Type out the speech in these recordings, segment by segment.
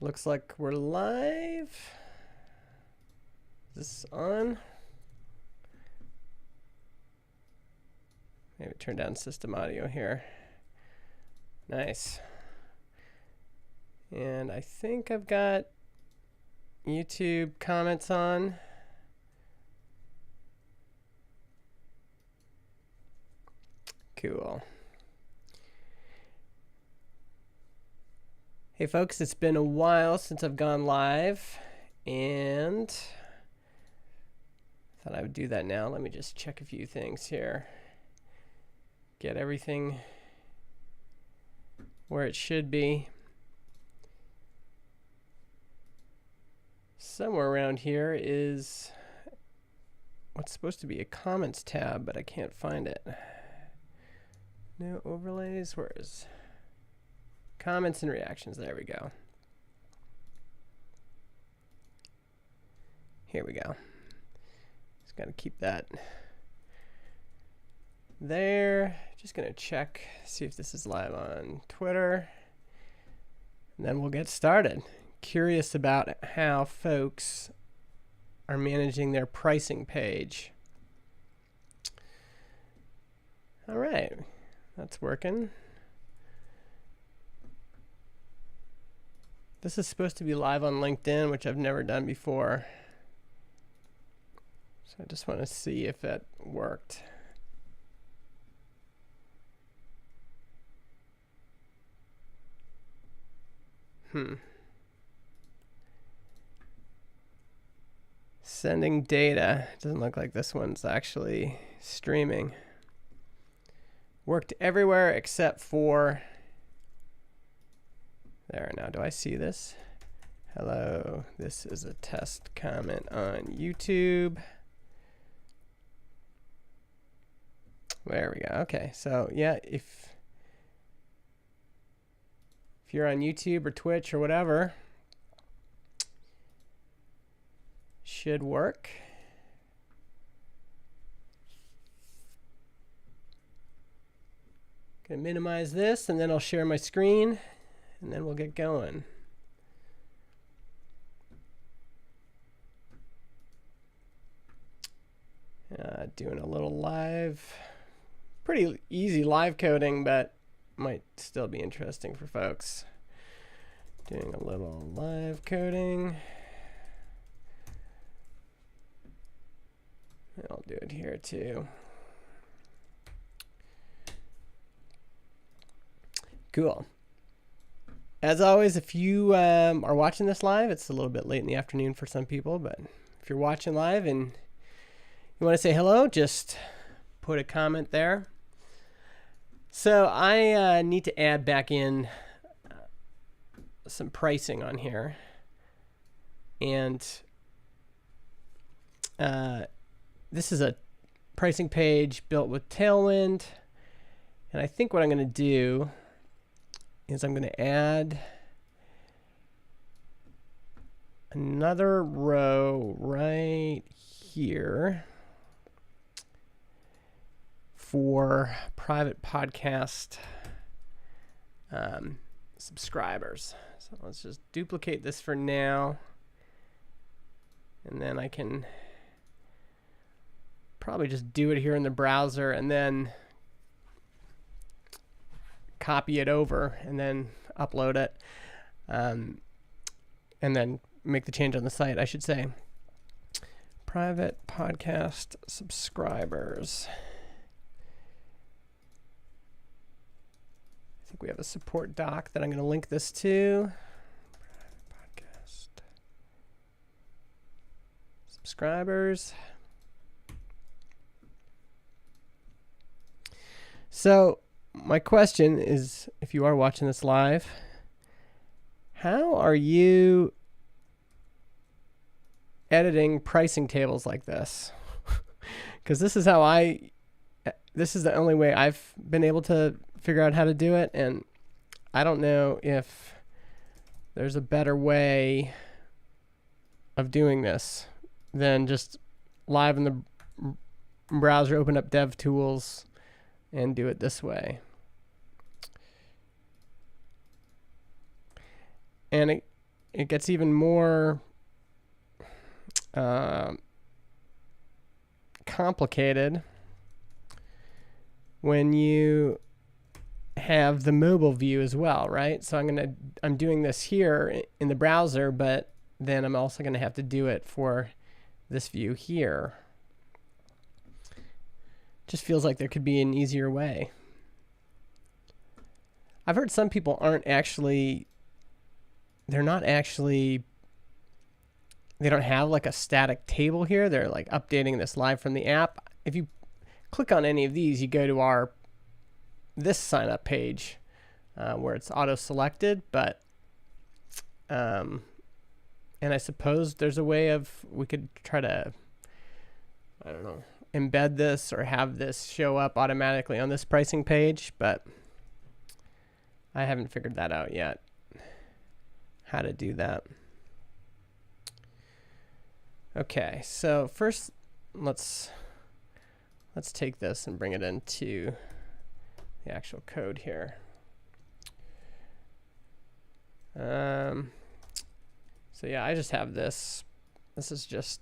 Looks like we're live. Is this on? Maybe turn down system audio here. Nice. And I think I've got YouTube comments on. Cool. Hey folks, it's been a while since I've gone live, and I thought I would do that now. Let me just check a few things here. Get everything where it should be. Somewhere around here is what's supposed to be a comments tab, but I can't find it. No overlays. Where is comments and reactions? There we go. Here we go. Just got to keep that there. Just going to check, see if this is live on Twitter. And then we'll get started. Curious about how folks are managing their pricing page. All right, that's working. This is supposed to be live on LinkedIn, which I've never done before. So I just want to see if that worked. Sending data. Doesn't look like this one's actually streaming. Worked everywhere except for there. Now, do I see this? Hello, this is a test comment on YouTube. There we go. Okay, so yeah, if you're on YouTube or Twitch or whatever, should work. Gonna minimize this, and then I'll share my screen, and then we'll get going. Doing a little live, pretty easy live coding, but might still be interesting for folks. Doing a little live coding. I'll do it here too. Cool. As always, if you are watching this live, it's a little bit late in the afternoon for some people, but if you're watching live and you want to say hello, just put a comment there. So I need to add back in some pricing on here. And this is a pricing page built with Tailwind. And I think what I'm going to do is I'm going to add another row right here for private podcast subscribers. So let's just duplicate this for now, and then I can probably just do it here in the browser and then copy it over and then upload it, and then make the change on the site. I should say private podcast subscribers. I think we have a support doc that I'm going to link this to. Podcast subscribers. So my question is, if you are watching this live, how are you editing pricing tables like this? Because this is the only way I've been able to figure out how to do it, and I don't know if there's a better way of doing this than just live in the browser, open up DevTools, and do it this way. And it gets even more complicated when you have the mobile view as well, right? So I'm doing this here in the browser, but then I'm also going to have to do it for this view here. Just feels like there could be an easier way. I've heard some people they don't have like a static table here. They're like updating this live from the app. If you click on any of these, you go to this sign up page where it's auto selected, but and I suppose there's a way we could try to, I don't know, embed this or have this show up automatically on this pricing page, but I haven't figured that out yet, how to do that. Okay, so first let's take this and bring it into the actual code here. So yeah, I just have this. This is just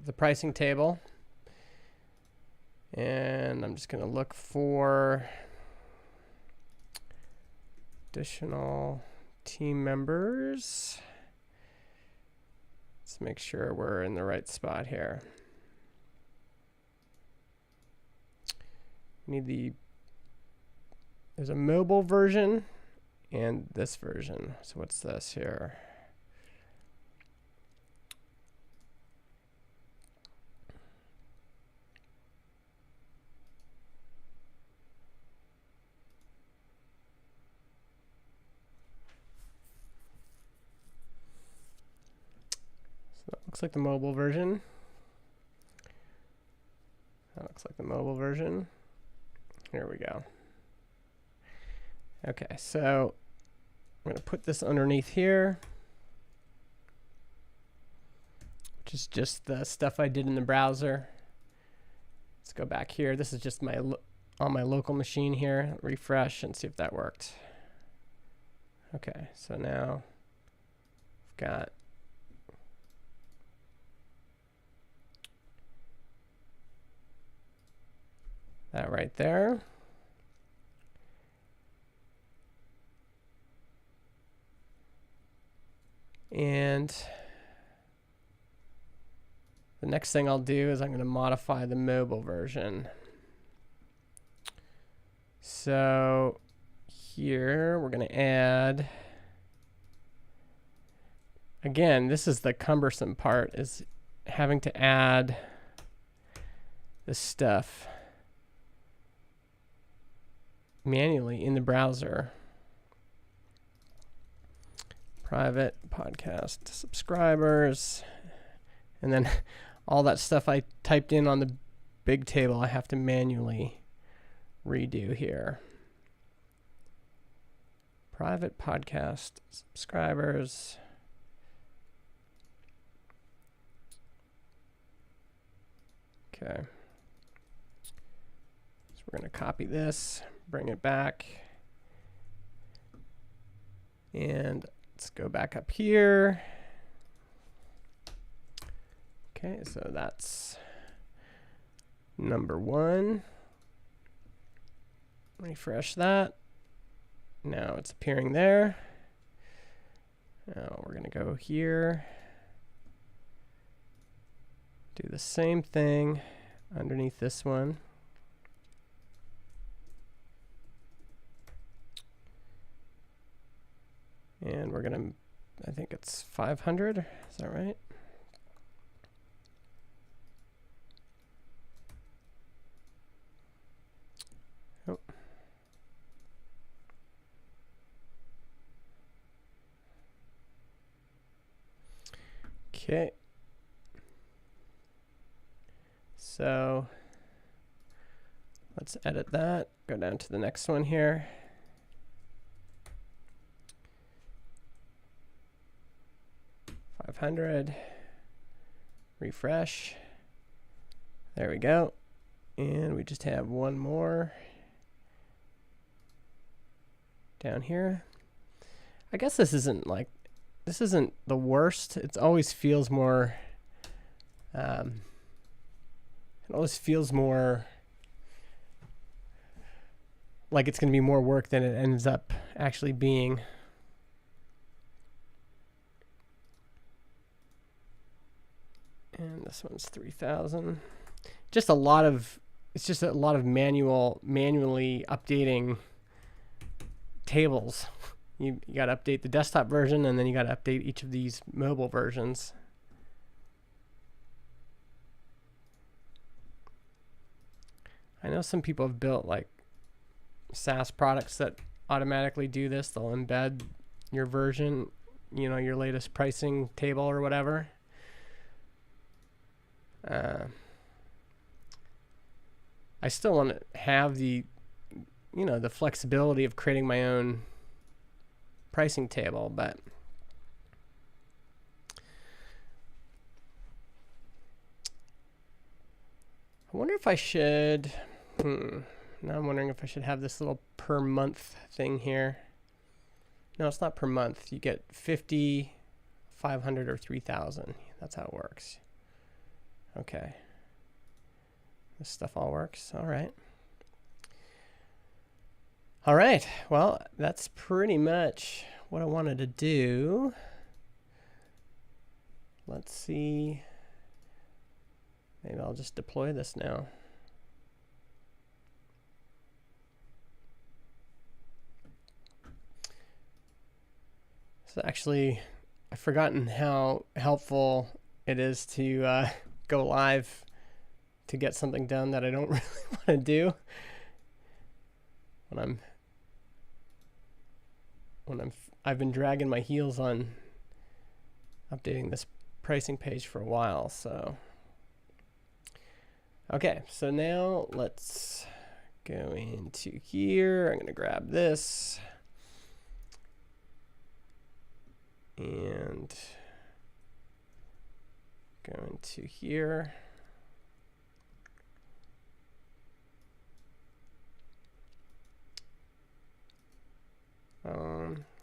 the pricing table. And I'm just going to look for additional team members. Let's make sure we're in the right spot here. There's a mobile version and this version. So what's this here? So that looks like the mobile version. That looks like the mobile version. Here we go. Okay, so I'm going to put this underneath here, which is just the stuff I did in the browser. Let's go back here. This is just on my local machine here. Refresh and see if that worked. Okay, so now I've got that right there. And the next thing I'll do is I'm going to modify the mobile version. So here we're going to add, again, this is the cumbersome part, is having to add this stuff manually in the browser. Private podcast subscribers, and then all that stuff I typed in on the big table I have to manually redo here. Private podcast subscribers. Okay. So we're going to copy this, bring it back, and let's go back up here. Okay, so that's number 1. Refresh that. Now it's appearing there. Now we're going to go here. Do the same thing underneath this one. And we're going to, I think it's 500. Is that right? Oh. Okay. So let's edit that. Go down to the next one here. Refresh. There we go. And we just have one more down here. I guess this isn't the worst. It always feels more, it always feels more like it's going to be more work than it ends up actually being. And this one's 3,000. Just a lot of, it's just a lot of manually updating tables. You got to update the desktop version, and then you got to update each of these mobile versions. I know some people have built like SaaS products that automatically do this. They'll embed your version, you know, your latest pricing table or whatever. I still want to have the, you know, the flexibility of creating my own pricing table, but I wonder if I should, now I'm wondering if I should have this little per month thing here. No, it's not per month. You get 50, 500, or 3,000. That's how it works. Okay. This stuff all works. All right. All right. Well, that's pretty much what I wanted to do. Let's see. Maybe I'll just deploy this now. So actually, I've forgotten how helpful it is to go live to get something done that I don't really want to do I've been dragging my heels on updating this pricing page for a while. So okay, so now let's go into here. I'm going to grab this and go into here.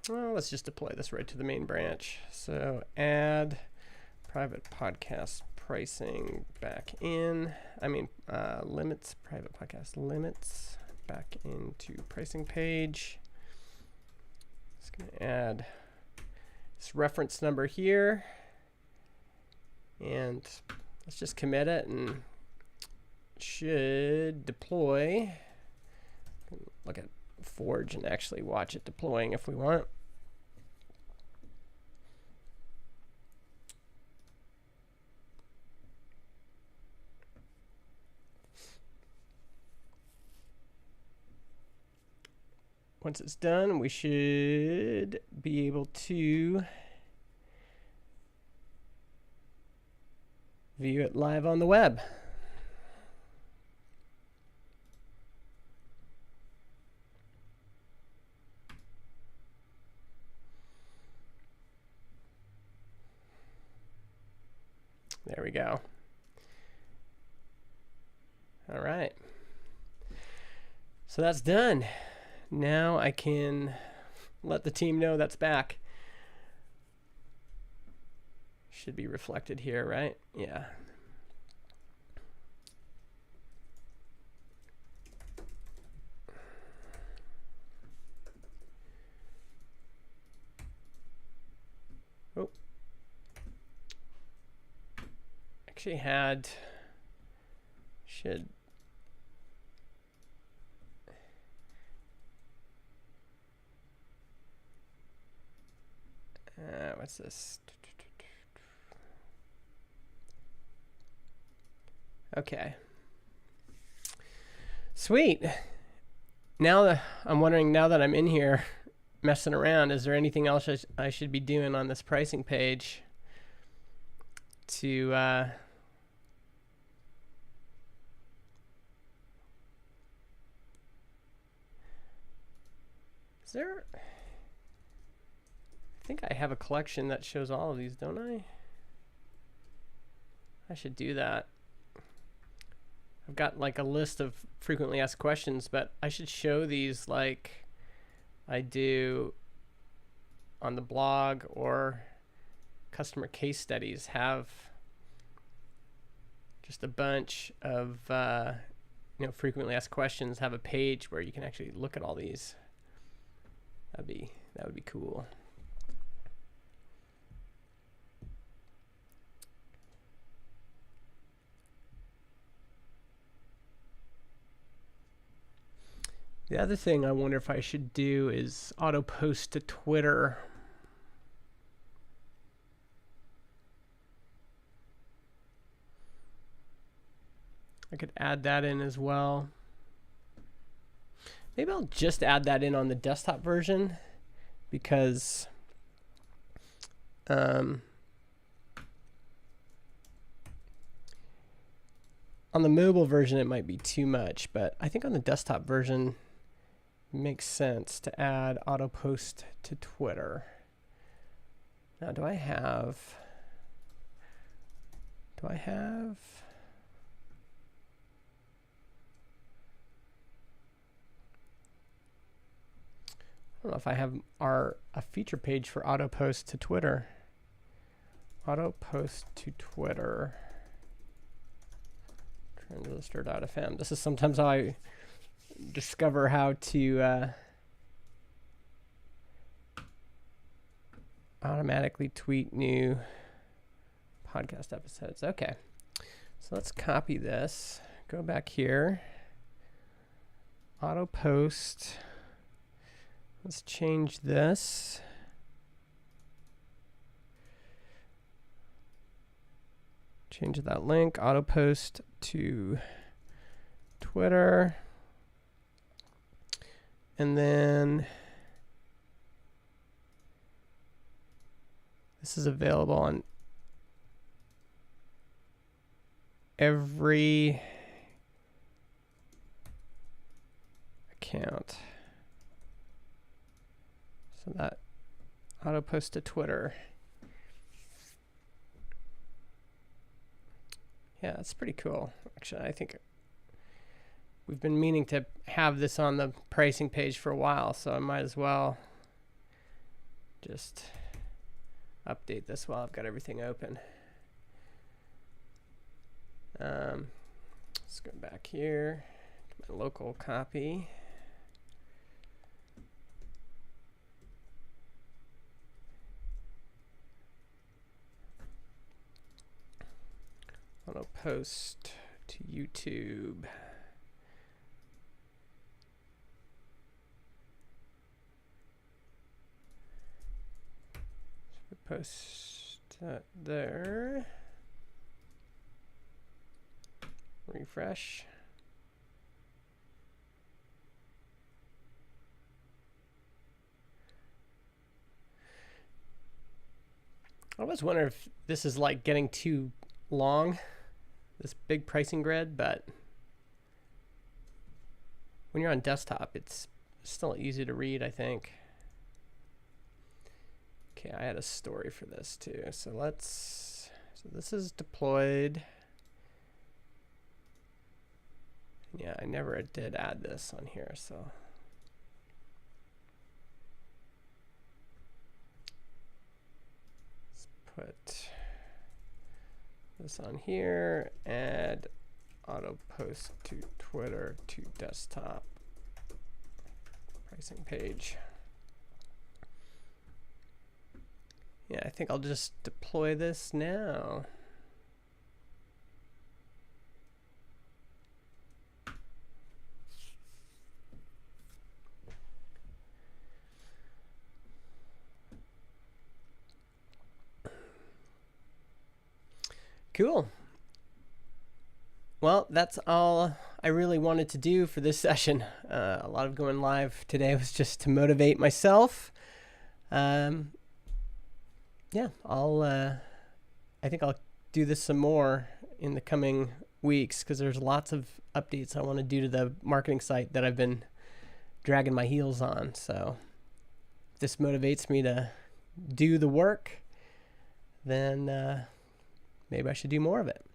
Well, let's just deploy this right to the main branch. So add private podcast pricing back in. Limits, private podcast limits back into pricing page. Just going to add this reference number here. And let's just commit it, and it should deploy. Look at Forge and actually watch it deploying if we want. Once it's done, we should be able to view it live on the web. There we go. All right. So that's done. Now I can let the team know that's back. Should be reflected here, right? Yeah. Oh. Actually should. What's this? Okay. Sweet. Now I'm wondering, now that I'm in here messing around, is there anything else I should be doing on this pricing page to is there? I think I have a collection that shows all of these, don't I? I should do that. I've got like a list of frequently asked questions, but I should show these like I do on the blog or customer case studies have just a bunch of frequently asked questions, have a page where you can actually look at all these. That would be cool. The other thing I wonder if I should do is auto post to Twitter. I could add that in as well. Maybe I'll just add that in on the desktop version, because on the mobile version it might be too much, but I think on the desktop version it makes sense to add auto post to Twitter. Now, do I have I don't know if I have a feature page for auto post to Twitter. Auto post to Twitter. Transistor.fm. This is sometimes how I discover how to automatically tweet new podcast episodes. Okay, so let's copy this. Go back here. Auto post. Let's change this. Change that link, auto post to Twitter. And then this is available on every account. So that auto post to Twitter. Yeah, that's pretty cool. Actually, I think we've been meaning to have this on the pricing page for a while, so I might as well just update this while I've got everything open. Let's go back here to my local copy. Auto post to YouTube. So post that there. Refresh. I always wonder if this is like getting too long, this big pricing grid, but when you're on desktop, it's still easy to read, I think. Okay, I had a story for this too. So this is deployed. Yeah, I never did add this on here, so. Let's put this on here, add auto post to Twitter to desktop pricing page. Yeah, I think I'll just deploy this now. Cool. Well, that's all I really wanted to do for this session. A lot of going live today was just to motivate myself. Yeah, I think I'll do this some more in the coming weeks, because there's lots of updates I want to do to the marketing site that I've been dragging my heels on. So if this motivates me to do the work, then maybe I should do more of it.